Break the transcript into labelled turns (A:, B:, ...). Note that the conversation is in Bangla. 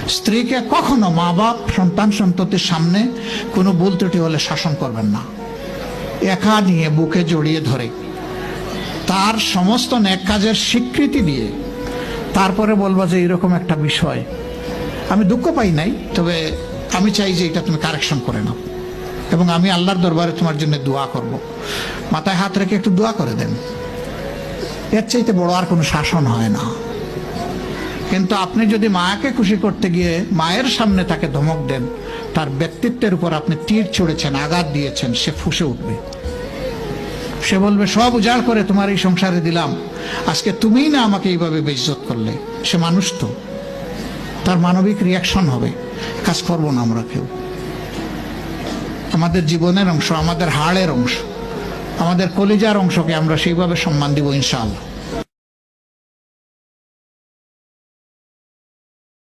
A: স্ত্রীকে কখনো মা বাপ সন্তান সন্ততির সামনে কোনো ভুল ত্রুটি হলে শাসন করবেন না। একা নিয়ে বুকে জড়িয়ে ধরে তার সমস্ত নেক কাজের স্বীকৃতি দিয়ে তারপরে বলবা যে এরকম একটা বিষয় আমি দুঃখ পাই নাই, তবে আমি চাই যে এটা তুমি কারেকশন করে নাও এবং আমি আল্লাহর দরবারে তোমার জন্য দোয়া করব। মাথায় হাত রেখে একটু দোয়া করে দেন। এর চাইতে বড় আর কোনো শাসন হয় না। কিন্তু আপনি যদি মাকে খুশি করতে গিয়ে মায়ের সামনে তাকে ধমক দেন, তার ব্যক্তিত্বের উপর আপনি তীর ছুঁড়েছেন, আঘাত দিয়েছেন, সে ফুঁসে উঠবে। সে বলবে সব উজাড় করে তোমার এই সংসারে দিলাম, আজকে তুমিই না আমাকে এইভাবে বেইজ্জত করলে। সে মানুষ তো, তার মানবিক রিয়াকশন হবে। কাজ করবো না আমরা কেউ। আমাদের জীবনের অংশ, আমাদের হাড়ের অংশ, আমাদের কলিজার অংশকে আমরা সেইভাবে সম্মান দিব ইনশাআল্লাহ।